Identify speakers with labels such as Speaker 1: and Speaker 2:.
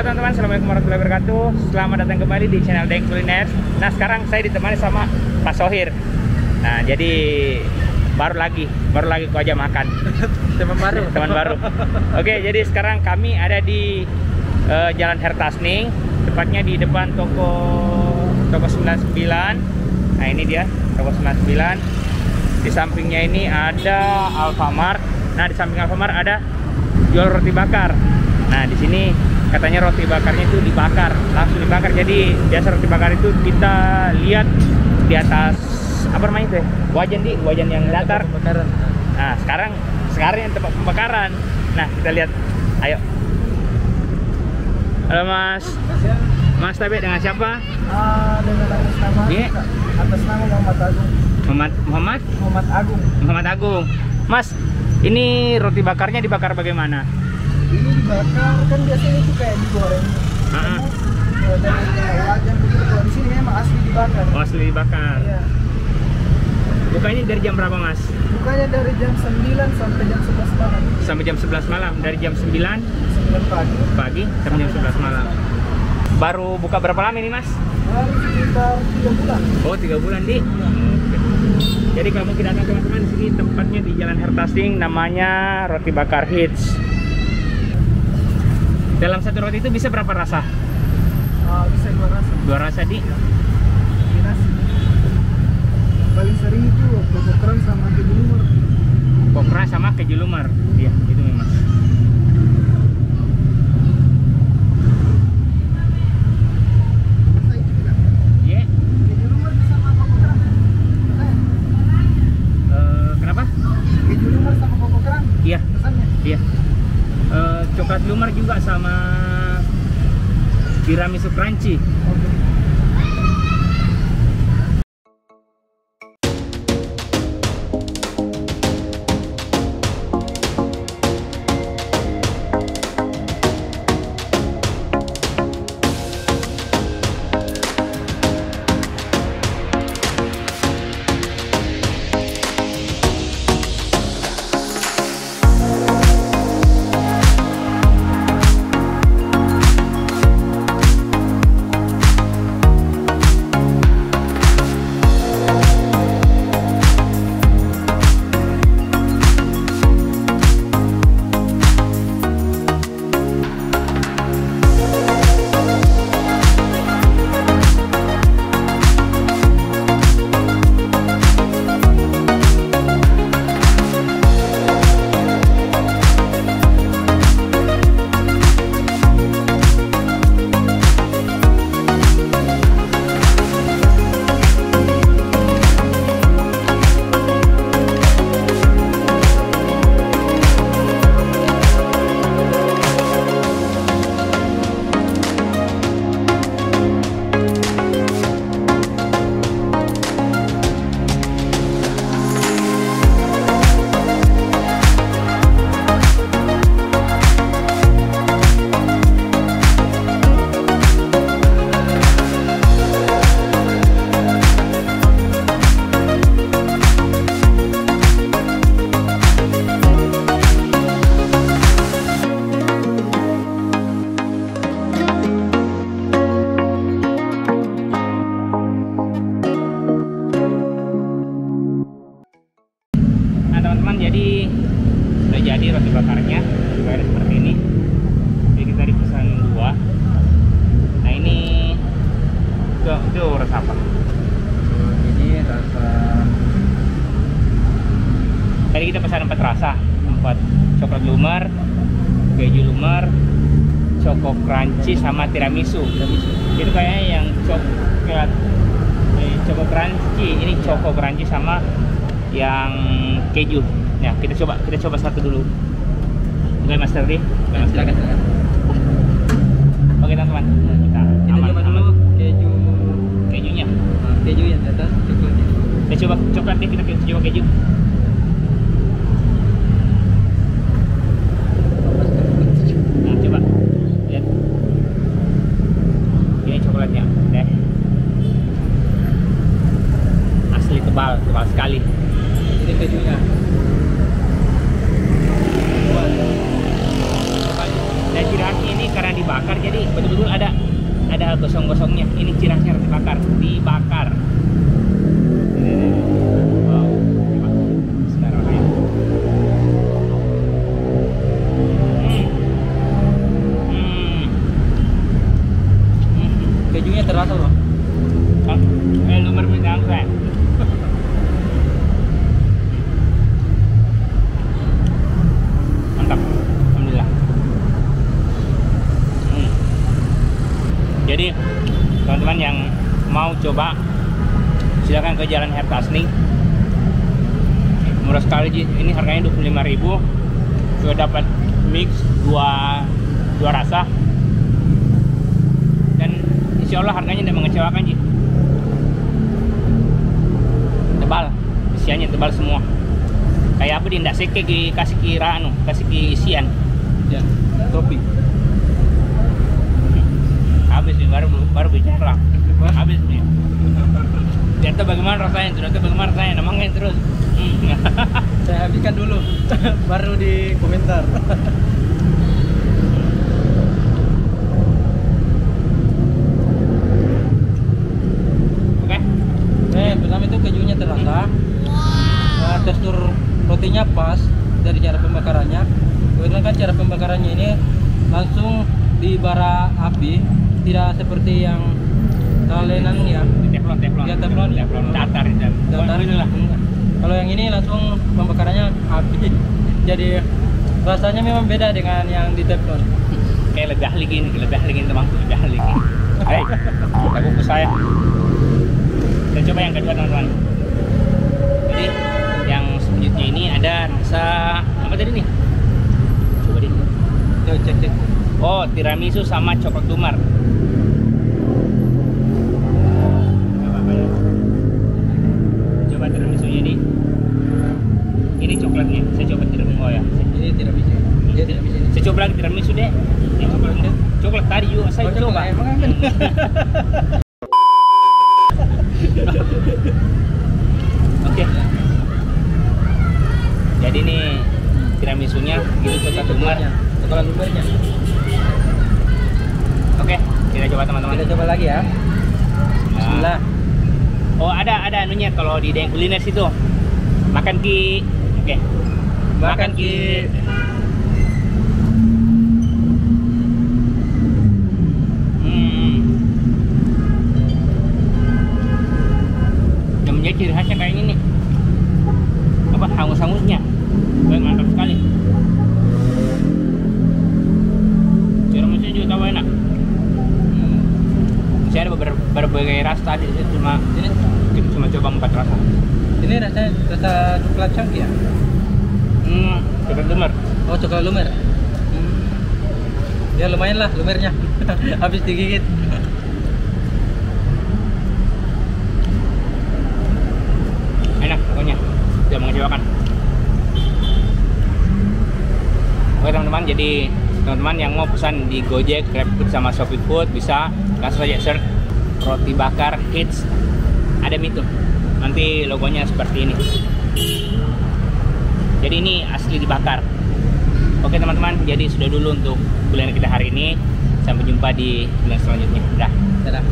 Speaker 1: Halo teman-teman, assalamualaikum warahmatullahi wabarakatuh. Selamat datang kembali di channel Deng Kuliner. Nah, sekarang saya ditemani sama Pak Sohir. Nah, jadi baru lagi aku aja makan. Teman baru. Oke, jadi sekarang kami ada di Jalan Hertasning, tepatnya di depan toko 99. Nah, ini dia toko 99. Di sampingnya ini ada Alfamart. Nah, di samping Alfamart ada jual roti bakar. Nah, di sini katanya roti bakarnya itu dibakar, langsung dibakar. Jadi biasa roti bakar itu kita lihat di atas apa namanya itu ya? Wajan yang datar. Nah, sekarang yang tempat pembakaran. Nah, kita lihat. Ayo. Halo Mas. Mas Tabe, dengan siapa?
Speaker 2: Dengan atas nama.
Speaker 1: Iya.
Speaker 2: Atas nama Muhammad Agung.
Speaker 1: Muhammad Agung. Mas, ini roti bakarnya dibakar bagaimana?
Speaker 2: Ini dibakar kan biasanya itu kayak digoreng. Dari wajan begitu. Kalau di sini memang asli dibakar.
Speaker 1: Oh, asli dibakar.
Speaker 2: Iya.
Speaker 1: Bukanya dari jam berapa, Mas?
Speaker 2: Bukanya dari jam 9 sampai jam 11 malam.
Speaker 1: Sampai jam 11 malam. Dari jam 9
Speaker 2: pagi
Speaker 1: sampai jam 11 malam. Baru buka berapa lama ini, Mas?
Speaker 2: baru sekitar 3 bulan.
Speaker 1: Oh, 3 bulan, Di. Jadi kalau mungkin datang teman-teman, sini tempatnya di Jalan Hertasning, namanya Roti Bakar Hits. Dalam satu roti itu bisa berapa rasa?
Speaker 2: Bisa 2 rasa.
Speaker 1: 2 rasa, Di.
Speaker 2: Di nasi. Paling sering itu pokokran sama keju lumer.
Speaker 1: Pokra sama keju lumer. Iya, itu memang. Iya.
Speaker 2: Keju lumer sama pokokran.
Speaker 1: Kenapa?
Speaker 2: Keju lumer sama pokokran.
Speaker 1: Iya.
Speaker 2: Pesannya.
Speaker 1: Iya. Coklat lumer juga sama tiramisu crunchy.
Speaker 2: Oke.
Speaker 1: Jadi sudah jadi roti bakarnya, dibayar seperti ini. Jadi kita dipesan 2. Nah, ini itu rasa apa?
Speaker 2: Ini rasa.
Speaker 1: Tadi kita pesan 4 rasa, 4 coklat lumer, keju lumer, choco crunchy sama tiramisu. Itu kayaknya yang coklat choco crunchy, ini choco crunchy sama yang keju. Ya, kita coba satu dulu. Oke, Mas Terdi.
Speaker 2: Silakan.
Speaker 1: Oke, teman-teman.
Speaker 2: Kita coba dulu
Speaker 1: kejunya.
Speaker 2: Keju yang di atas coklatnya.
Speaker 1: Kita coba coklat nih, kita coba keju. Nah, coba. Lihat. Ini coklatnya, deh. Asli tebal sekali.
Speaker 2: Ini kejunya.
Speaker 1: Dan ciri khasnya ini karena dibakar, jadi betul-betul ada gosong-gosongnya. Ini ciri khasnya roti bakar, dibakar. Wow, coba. Bismillahirrahmanirrahim.
Speaker 2: Kejunya terasa loh.
Speaker 1: Lumer bintang saya. Mantap, alhamdulillah. Jadi teman-teman yang mau coba silakan ke Jalan Hertasning. Murah sekali, ini harganya 25.000. Sudah dapat mix dua rasa. Dan insya Allah harganya tidak mengecewakan, Ji. Tebal, isiannya tebal semua. Kayak apa, tidak seke kasih kira kasih isian.
Speaker 2: Ya, topping.
Speaker 1: Habis nih, baru bicara. Habis nih. Ternyata bagaimana rasanya? Namanya terus.
Speaker 2: Saya habiskan dulu, baru di komentar.
Speaker 1: Oke.
Speaker 2: Pertama itu kejunya terasa, tekstur rotinya pas dari cara pembakarannya. Kemudian kan cara pembakarannya ini langsung di bara api, tidak seperti yang talenan ya.
Speaker 1: Teflon.
Speaker 2: Ya, teflon.
Speaker 1: Datar itu.
Speaker 2: Datar.
Speaker 1: Inilah.
Speaker 2: Kalau yang ini langsung pembakarannya api, jadi rasanya memang beda dengan yang di teflon.
Speaker 1: Kayak legah lagi temanku, legah lagi. Hai, aku ke saya. Kita coba yang kedua, teman-teman. Jadi yang selanjutnya ini ada rasa apa tadi nih? Coba deh.
Speaker 2: Coba cek.
Speaker 1: Oh, tiramisu sama coklat tumar. Coba tiramisunya nih. Ini coklatnya. Saya coba tiramisu. Oh ya.
Speaker 2: Ini tiramisu. Dia tiramisu.
Speaker 1: Saya coba lagi tiramisu deh. Ini coklatnya. Coklat tadi juga saya coba.
Speaker 2: Emang kan?
Speaker 1: Oke. Jadi nih tiramisunya ini coklat tumar.
Speaker 2: Coklat tumarnya.
Speaker 1: Oke, kita coba teman-teman.
Speaker 2: Kita coba lagi ya. Bismillah.
Speaker 1: Oh, ada anunya kalau di Deng Kuliner situ. Makan ki. Oke. Makan ki. Yang menjadi ciri khasnya kayak ini. Apa hangus-hangusnya. Mantap sekali. Tiramisu juga tahu enak. Saya ada berbagai rasa tadi, saya cuma coba 4 rasa.
Speaker 2: Ini rasa coklat chunky ya?
Speaker 1: Coklat lumer.
Speaker 2: Oh, coklat lumer. Ya lumayan lah lumernya. Habis digigit.
Speaker 1: Enak pokoknya, tidak mengecewakan. Oke teman-teman, jadi teman-teman yang mau pesan di Gojek, GrabFood sama ShopeeFood bisa langsung saja search roti bakar hits, ada itu. Nanti logonya seperti ini. Jadi ini asli dibakar. Oke teman-teman, jadi sudah dulu untuk kuliner kita hari ini. Sampai jumpa di kuliner selanjutnya. Dah.
Speaker 2: Dadah.